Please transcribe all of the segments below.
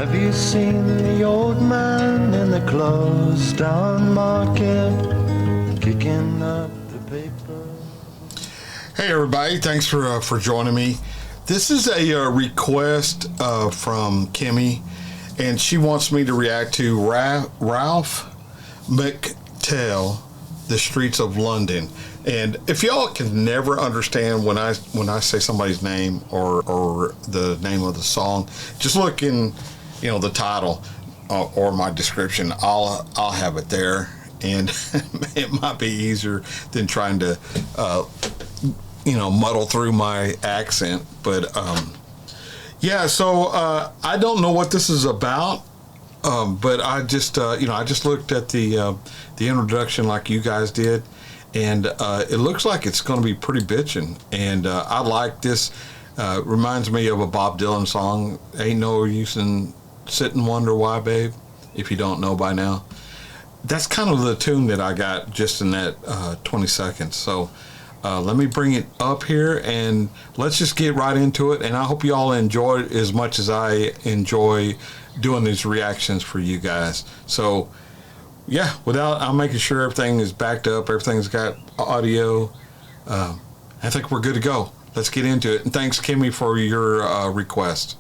Have you seen the old man in the closed down market kicking up the paper? Hey everybody, thanks for joining me. This is a request from Kimmy, and she wants me to react to Ralph McTell, The Streets of London. And if y'all can never understand when I say somebody's name or the name of the song, just look in, the title or my description. I'll have it there, and it might be easier than trying to muddle through my accent. But so I don't know what this is about. But I just looked at the introduction like you guys did, and it looks like it's going to be pretty bitchin'. And I like this. Reminds me of a Bob Dylan song, "Ain't No Use in Sit and Wonder Why, Babe," if you don't know by now. That's kind of the tune that I got just in that 20 seconds. So let me bring it up here, and let's just get right into it. And I hope you all enjoy it as much as I enjoy doing these reactions for you guys. So yeah, I'm making sure everything is backed up, everything's got audio. I think we're good to go. Let's get into it. And thanks, Kimmy, for your request.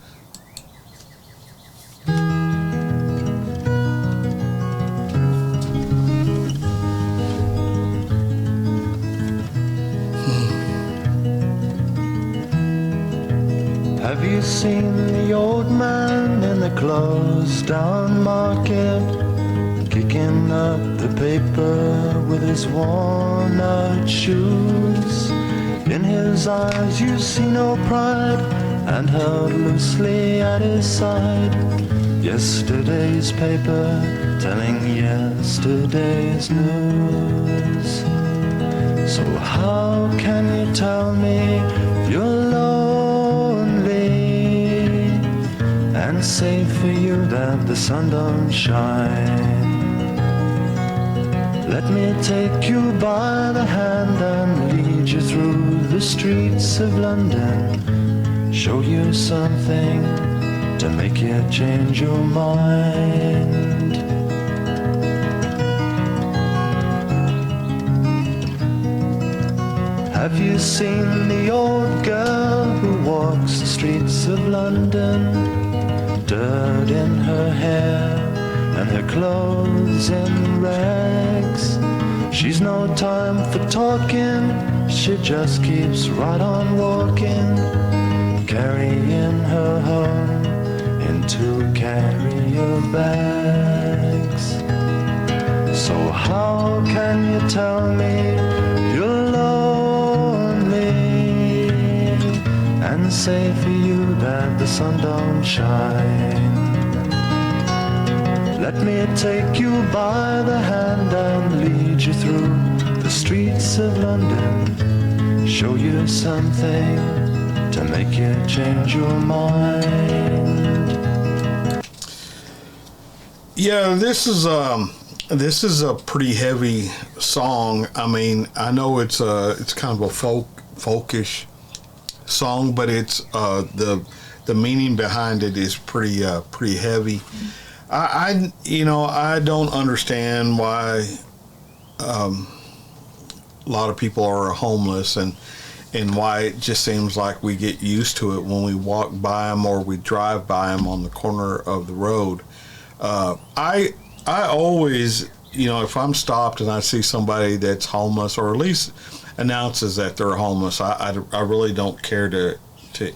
Have you seen the old man in the closed down market kicking up the paper with his worn out shoes? In his eyes you see no pride, and held loosely at his side yesterday's paper telling yesterday's news. So how can you tell me you're lonely and say for you that the sun don't shine? Let me take you by the hand and lead you through the streets of London, show you something to make you change your mind. Have you seen the old girl who walks the streets of London? Dirt in her hair and her clothes in rags. She's no time for talking, she just keeps right on walking, carrying her home in 2 carrier bags. So how can you tell me you're lonely and say for you that the sun don't shine? Let me take you by the hand and lead you through the streets of London, show you something to make you change your mind. Yeah, this is a pretty heavy song. I mean, I know it's kind of a folkish song, but it's the meaning behind it is pretty heavy. I don't understand why a lot of people are homeless, and why it just seems like we get used to it when we walk by them or we drive by them on the corner of the road. I always, if I'm stopped and I see somebody that's homeless, or at least announces that they're homeless, I really don't care to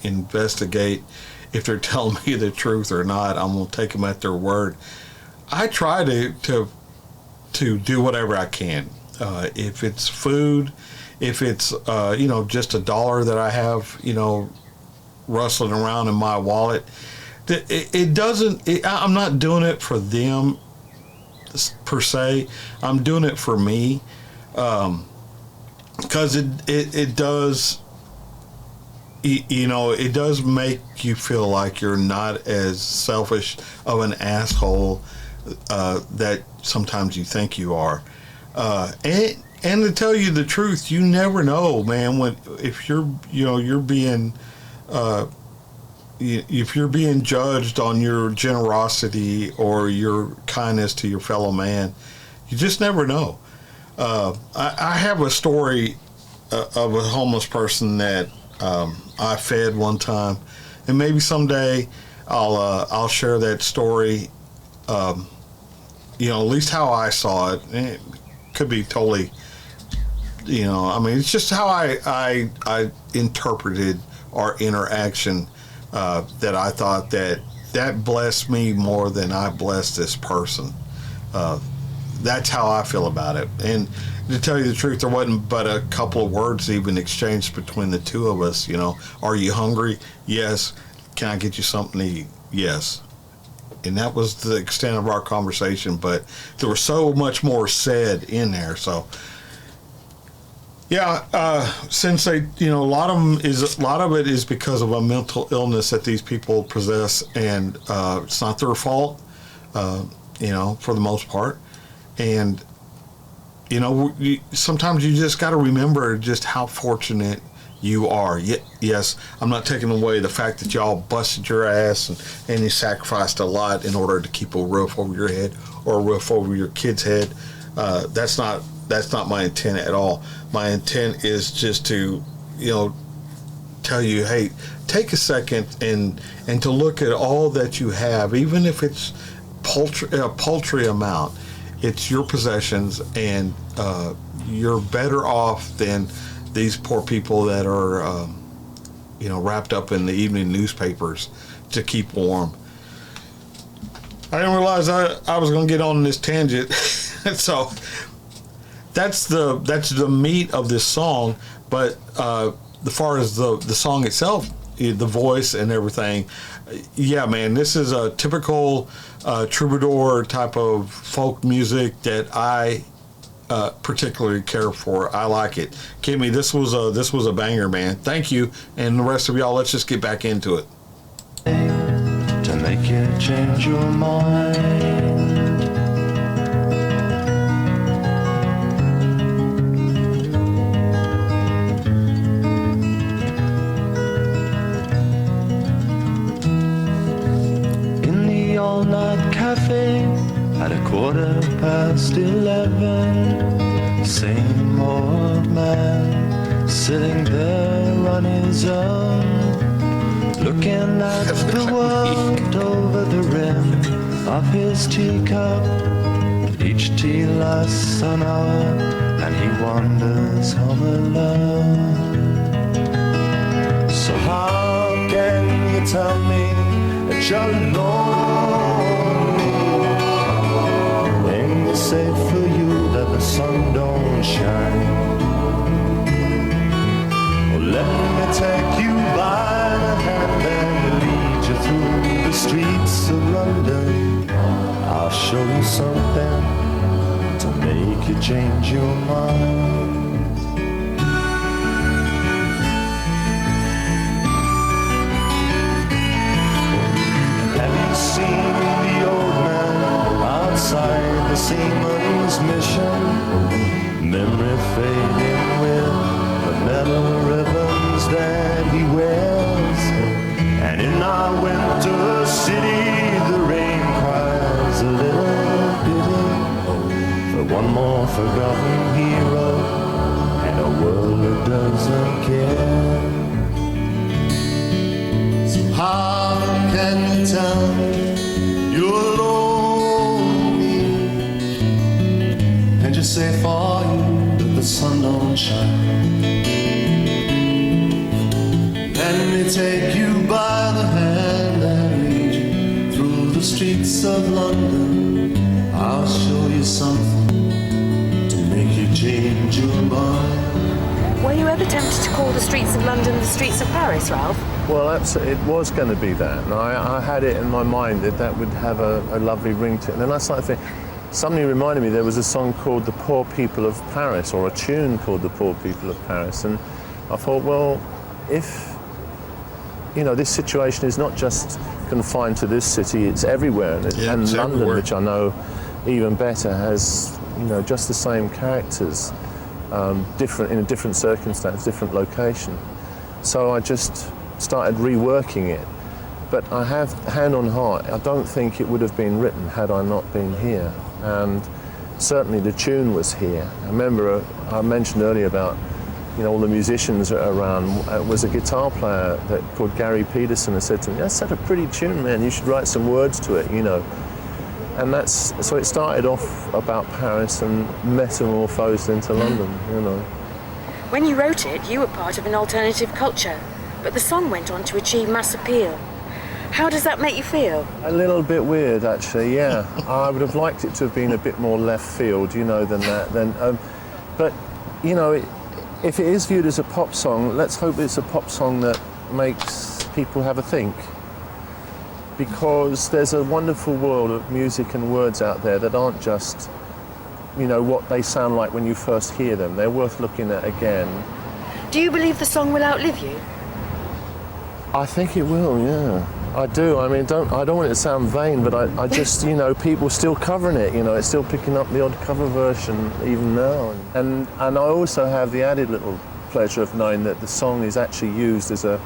investigate if they're telling me the truth or not. I'm gonna take them at their word. I try to do whatever I can. If it's food, if it's just $1 that I have rustling around in my wallet, I'm not doing it for them per se. I'm doing it for me, because it does. It does make you feel like you're not as selfish of an asshole that sometimes you think you are. And to tell you the truth, you never know, man. If you're being if you're being judged on your generosity or your kindness to your fellow man, you just never know. I have a story of a homeless person that I fed one time, and maybe someday I'll share that story. At least how I saw it. It could be totally, it's just how I interpreted our interaction, that I thought that blessed me more than I blessed this person. That's how I feel about it. And to tell you the truth, there wasn't but a couple of words even exchanged between the two of us. Are you hungry? Yes. Can I get you something to eat? Yes. And that was the extent of our conversation, but there was so much more said in there. So, since a lot of it is because of a mental illness that these people possess, and it's not their fault, for the most part. And sometimes you just got to remember just how fortunate you are. Yes, I'm not taking away the fact that y'all busted your ass and you sacrificed a lot in order to keep a roof over your head or a roof over your kid's head. That's not my intent at all. My intent is just to, tell you, hey, take a second and to look at all that you have, even if it's a paltry amount. It's your possessions, and you're better off than these poor people that are, wrapped up in the evening newspapers to keep warm. I didn't realize I was going to get on this tangent. So that's the meat of this song. But as far as the song itself, the voice and everything, yeah, man, this is a typical troubadour type of folk music that I particularly care for. I like it. Kimmy, this was a banger, man. Thank you, and the rest of y'all, let's just get back into it. To make you change your mind. In the all-night cafe at 11:15, same old man sitting there on his own, looking at the world over the rim of his teacup. Each tea lasts an hour, and he wanders home alone. So how can you tell me that you're lonely when you say for you that the sun don't shine? Well, let me take you by the hand and lead you through the streets of London. I'll show you something to make you change your mind. Have you seen the old man outside the seaman's mission? Memory fading with the metal ribbons that he wears. And in our winter city, the rain cries a little pity for one more forgotten hero and a world that doesn't care. So how can you tell me you're lonely and just say for you that the sun don't shine? Let me take you by the hand and lead you through the streets of London. I'll show you something to make you change your mind. Were you ever tempted to call the streets of London the streets of Paris, Ralph? Well, it was going to be that. And I had it in my mind that would have a lovely ring to it. And then I started thinking, somebody reminded me there was a song called The Poor People of Paris, or a tune called The Poor People of Paris. And I thought, well, if this situation is not just confined to this city, it's everywhere. And London, everywhere. which I know even better, has just the same characters, different in a different circumstance, different location. So I just started reworking it, But I have, hand on heart, I don't think it would have been written had I not been here. And certainly the tune was here. I remember I mentioned earlier about, you know, all the musicians around. It was a guitar player called Gary Peterson who said to me, "That's such a pretty tune, man. You should write some words to it, you know." And so it started off about Paris and metamorphosed into London, you know. When you wrote it, you were part of an alternative culture, but the song went on to achieve mass appeal. How does that make you feel? A little bit weird, actually, yeah. I would have liked it to have been a bit more left field, you know, than that. But, you know, if it is viewed as a pop song, let's hope it's a pop song that makes people have a think. Because there's a wonderful world of music and words out there that aren't just, you know, what they sound like when you first hear them. They're worth looking at again. Do you believe the song will outlive you? I think it will, yeah. I do. I mean, I don't want it to sound vain, but I just, you know, people still covering it. You know, it's still picking up the odd cover version even now. And I also have the added little pleasure of knowing that the song is actually used as a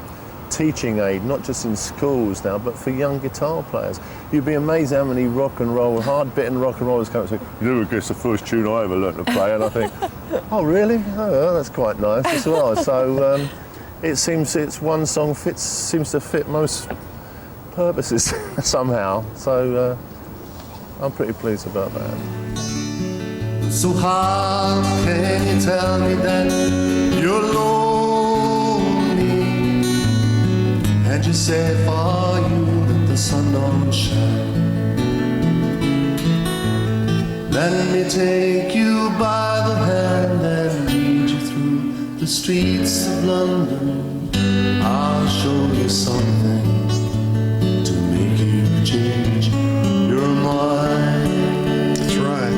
teaching aid, not just in schools now, but for young guitar players. You'd be amazed how many rock and roll, hard-bitten rock and rollers come and say, "You know, it's the first tune I ever learned to play," and I think, "Oh, really? Oh, that's quite nice as well." So it seems one song seems to fit most purposes somehow. So I'm pretty pleased about that. So how can you tell me that you're lonely? And you say for you that the sun don't shine. Let me take you by the hand and lead you through the streets of London. I'll show you something to make you change your mind. That's right.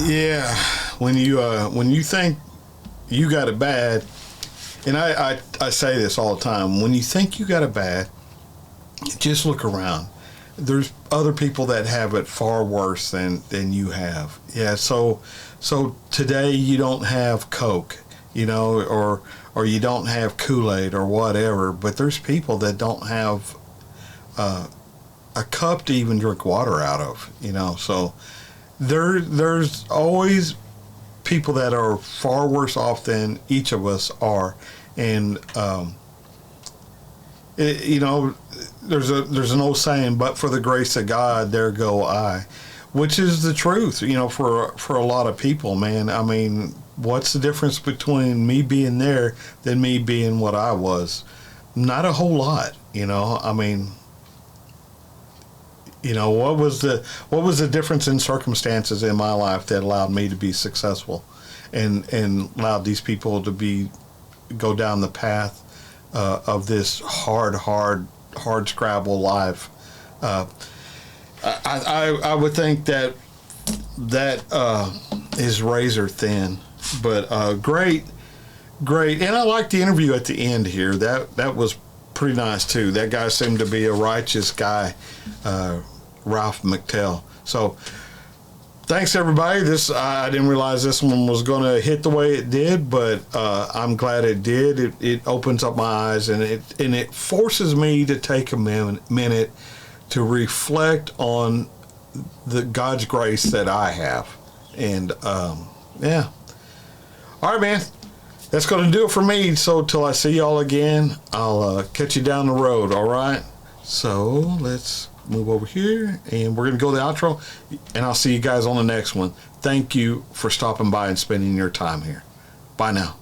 Yeah, when you think you got it bad, and I say this all the time, when you think you got it bad, just look around. There's other people that have it far worse than you have. Yeah, so today you don't have Coke, you know, or you don't have Kool-Aid or whatever, but there's people that don't have a cup to even drink water out of, you know, so there's always people that are far worse off than each of us are, and you know, there's an old saying, "But for the grace of God, there go I," which is the truth, you know, for a lot of people, man. I mean, what's the difference between me being there than me being what I was? Not a whole lot, you know. I mean, you know, what was the difference in circumstances in my life that allowed me to be successful and allowed these people to go down the path of this hard scrabble life? I would think that is razor thin, but great, and I liked the interview at the end here. That was pretty nice too. That guy seemed to be a righteous guy, Ralph McTell. So thanks everybody. I didn't realize this one was going to hit the way it did, but I'm glad it did. It opens up my eyes, and it forces me to take a minute to reflect on the God's grace that I have. And yeah. All right, man. That's going to do it for me. So till I see y'all again, I'll catch you down the road, all right? So let's move over here, and we're going to go to the outro, and I'll see you guys on the next one. Thank you for stopping by and spending your time here. Bye now.